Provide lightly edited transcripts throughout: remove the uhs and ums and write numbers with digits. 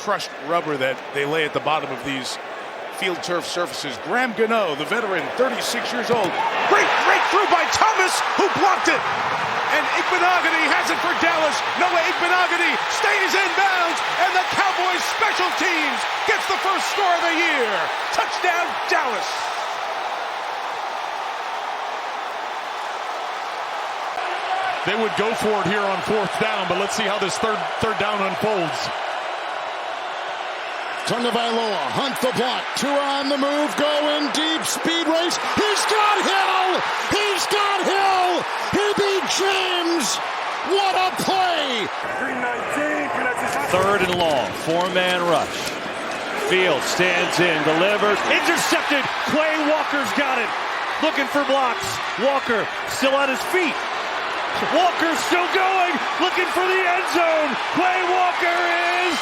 crushed rubber that they lay at the bottom of these field turf surfaces. Graham Gano, the veteran, 36 years old. Great breakthrough by Thomas, who blocked it. And Igbinoghene has it for Dallas. Noah Igbinoghene stays in bounds, and the Cowboys special teams gets the first score of the year. Touchdown, Dallas. They would go for it here on fourth down, but let's see how this third down unfolds. Tagovailoa, hunt the block, Tua on the move, going deep, speed race. He's got Hill! He's got Hill! He beat James! What a play! 3rd and long, 4-man rush. Fields stands in, delivers, intercepted. Quay Walker's got it. Looking for blocks. Walker still on his feet. Walker's still going, looking for the end zone. Quay Walker is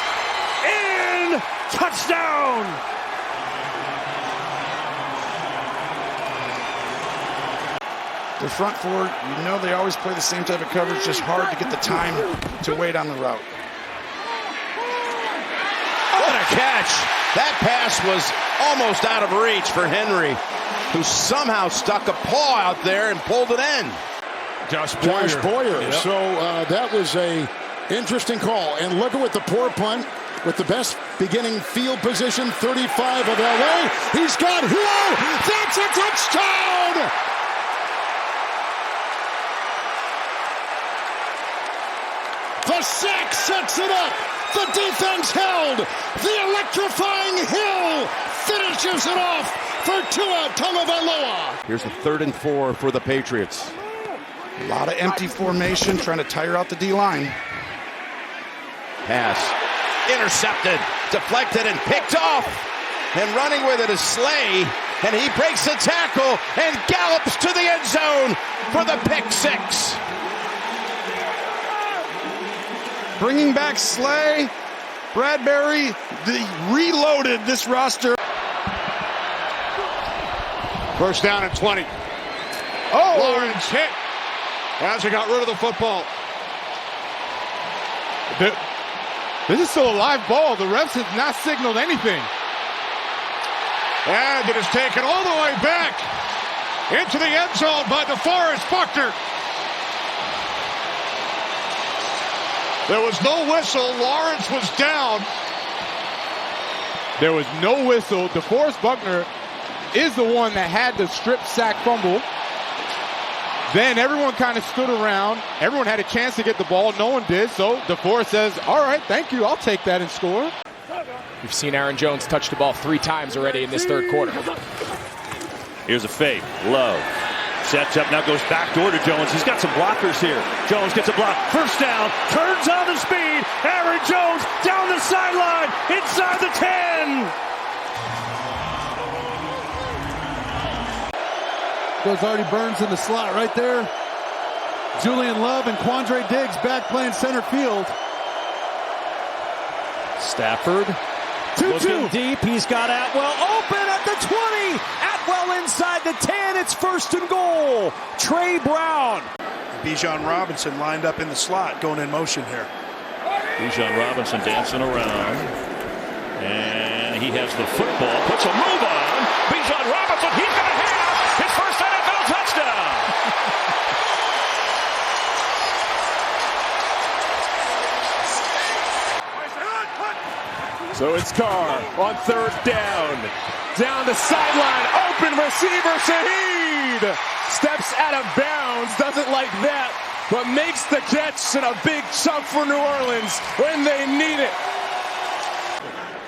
in! Touchdown! The front four, you know they always play the same type of coverage, just hard to get the time to wait on the route. What a catch! That pass was almost out of reach for Henry, who somehow stuck a paw out there and pulled it in. Josh Boyer. Yep. So that was a interesting call. And look at what the poor punt with the best beginning field position, 35 of LA. He's got Hill. That's a touchdown. The sack sets it up. The defense held. The electrifying Hill finishes it off for Tua Tagovailoa. Here's the 3rd and 4 for the Patriots. A lot of empty formation, trying to tire out the D-line. Pass. Intercepted. Deflected and picked off. And running with it is Slay. And he breaks the tackle and gallops to the end zone for the pick 6. Bringing back Slay. Bradbury reloaded this roster. 1st down and 20. Oh! Lawrence hit as he got rid of the football. This is still a live ball. The refs have not signaled anything. And it is taken all the way back into the end zone by DeForest Buckner. There was no whistle. Lawrence was down. There was no whistle. DeForest Buckner is the one that had the strip sack fumble. Then everyone kind of stood around. Everyone had a chance to get the ball. No one did. So DeForest says, all right, thank you. I'll take that and score. We've seen Aaron Jones touch the ball 3 times already in this 3rd quarter. Here's a fake. Low. Sets up, now goes backdoor to Jones. He's got some blockers here. Jones gets a block. 1st down. Turns on the speed. Aaron Jones down the sideline. Inside the 10. There's already Burns in the slot right there. Julian Love and Quandre Diggs back playing center field. Stafford. 2-2. Looking deep. He's got Atwell open at the 20. Atwell inside the 10. It's 1st and goal. Trey Brown. Bijan Robinson lined up in the slot, going in motion here. Bijan Robinson dancing around. And he has the football. Puts a move on. Bijan Robinson. He's going to have his first NFL touchdown. So it's Carr on 3rd down. Down the sideline. Open receiver. Shaheed steps out of bounds. Doesn't like that, but makes the catch and a big chunk for New Orleans when they need it.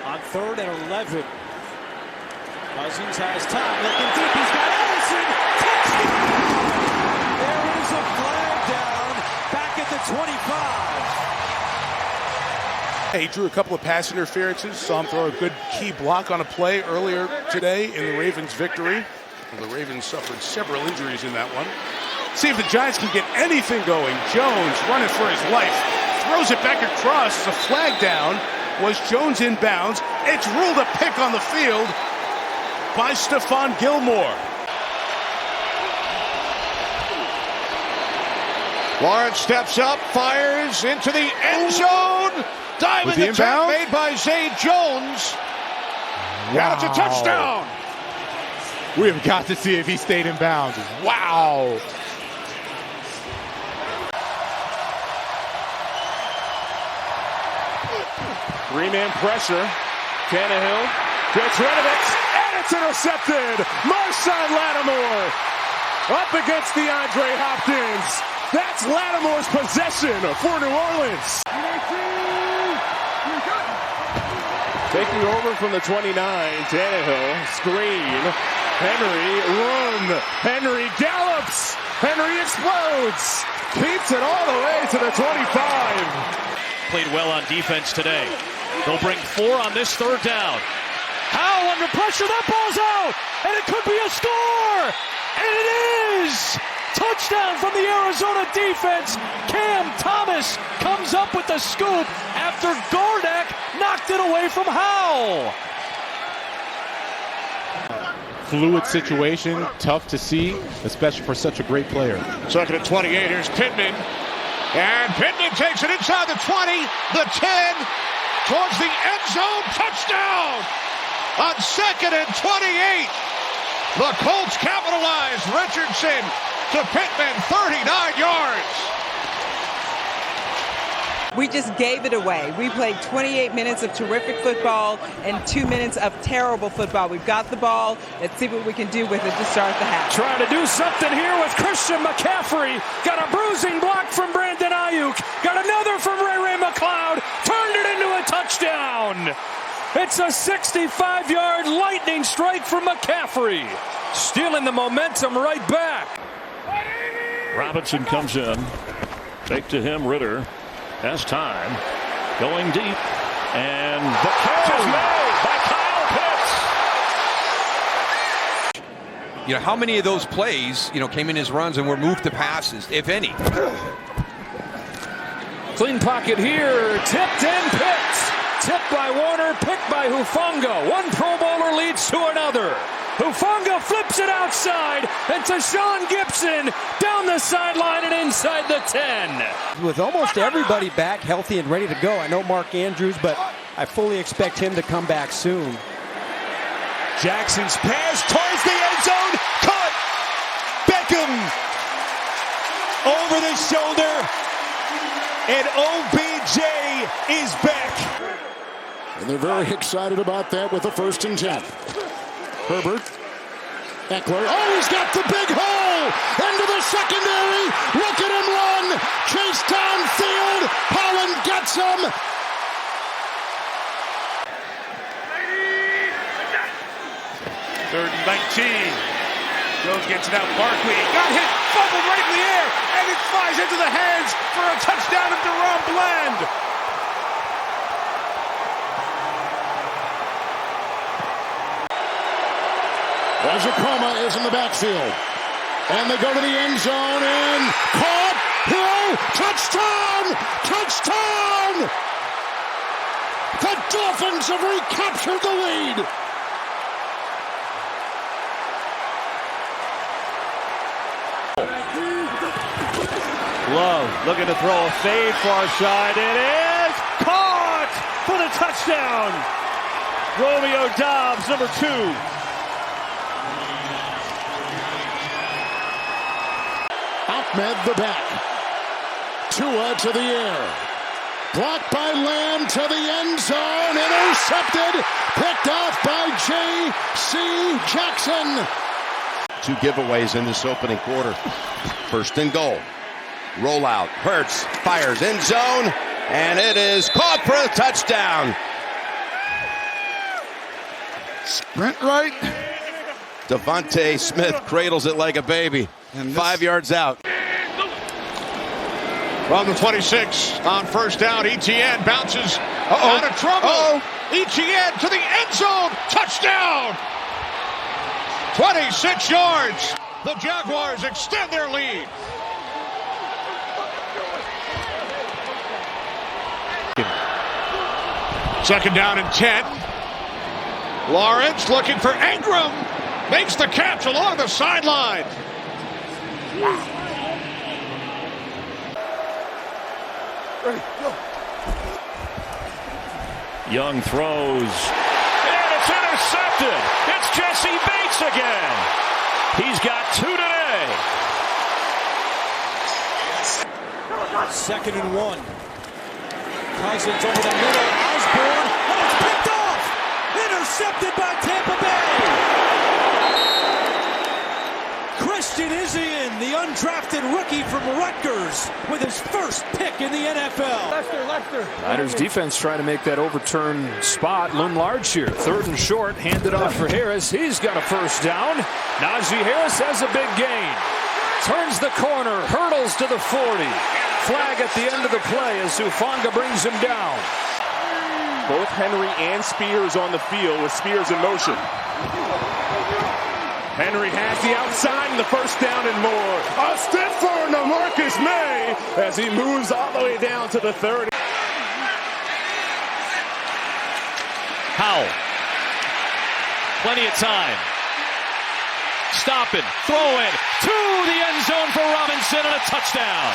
On 3rd and 11. Cousins has time. Looking deep. He's got Ellison. Touchdown! There is a flag down back at the 25. He drew a couple of pass interferences. Saw him throw a good key block on a play earlier today in the Ravens' victory. The Ravens suffered several injuries in that one. See if the Giants can get anything going. Jones running for his life. Throws it back across. The flag down. Was Jones in bounds? It's ruled a pick on the field by Stephon Gilmore. Lawrence steps up, fires into the end zone. Diving attack made by Zay Jones. Wow. That's a touchdown. We have got to see if he stayed in bounds. Wow. Three-man pressure. Tannehill gets rid of it, and it's intercepted. Marshawn Lattimore up against DeAndre Hopkins. That's Lattimore's possession for New Orleans. Taking over from the 29, Tannehill, screen. Henry, room. Henry gallops. Henry explodes. Keeps it all the way to the 25. Played well on defense today. They'll bring 4 on this third down. Howell under pressure, that ball's out, and it could be a score, and it is! Touchdown from the Arizona defense. Cam Thomas comes up with the scoop after Gardeck knocked it away from Howell. Fluid situation, tough to see, especially for such a great player. Second and 28, here's Pittman. And Pittman takes it inside the 20, the 10, towards the end zone, touchdown! On second and 28, the Colts capitalize. Richardson to Pittman, 39 yards. We just gave it away. We played 28 minutes of terrific football and 2 minutes of terrible football. We've got the ball. Let's see what we can do with it to start the half. Trying to do something here with Christian McCaffrey. Got a bruising block from Brandon Ayuk. Got another from Ray McLeod. Turned it into a touchdown. It's a 65-yard lightning strike from McCaffrey. Stealing the momentum right back. Robinson comes in. Fake to him, Ritter. Has time. Going deep. And the catch is made by Kyle Pitts. You know, how many of those plays, came in as runs and were moved to passes, if any? Clean pocket here. Tipped in Pitts. Tipped by Warner, picked by Hufanga. One Pro Bowler leads to another. Hufanga flips it outside, and to Sean Gibson down the sideline and inside the 10. With almost everybody back healthy and ready to go. I know Mark Andrews, but I fully expect him to come back soon. Jackson's pass towards the end zone. Caught. Beckham over the shoulder. And OBJ is back. And they're very excited about that with the 1st and 10. Herbert. Eckler. Oh, he's got the big hole into the secondary. Look at him run. Chase downfield. Holland gets him. Third and 19. Jones gets it out. Barkley got hit. Fumbled right in the air. And it flies into the hands for a touchdown of DaRon Bland. Ezekoma is in the backfield. And they go to the end zone and caught. Hill. Touchdown! Touchdown! The Dolphins have recaptured the lead. Love looking to throw a fade far side. It is caught for the touchdown. Romeo Doubs, number 2. Ahmed the back. Tua to the air. Blocked by Lamb to the end zone. Intercepted. Picked off by J.C. Jackson. 2 giveaways in this opening quarter. 1st and goal. Rollout. Hurts. Fires end zone. And it is caught for a touchdown. Sprint right. Devontae Smith cradles it like a baby. And 5 yards out. From the 26 on 1st down, Etienne bounces out of trouble. Etienne to the end zone. Touchdown. 26 yards. The Jaguars extend their lead. Second down and 10. Lawrence looking for Ingram. Makes the catch along the sideline. Young throws, and it's intercepted. It's Jesse Bates again. He's got 2 today. 2nd and 1. Cousins over the middle. Osborne. And it's picked off. Intercepted by Tampa Bay. Christian Izien, the undrafted rookie from Rutgers, with his first pick in the NFL. Lester. Niners defense trying to make that overturn spot loom large here. 3rd and short, handed off for Harris. He's got a first down. Najee Harris has a big gain. Turns the corner, hurdles to the 40. Flag at the end of the play as Hufanga brings him down. Both Henry and Spears on the field with Spears in motion. Henry has the outside and the first down and more. A stiff for Marcus May as he moves all the way down to the 30. Howell. Plenty of time. Stopping, throwing to the end zone for Robinson and a touchdown.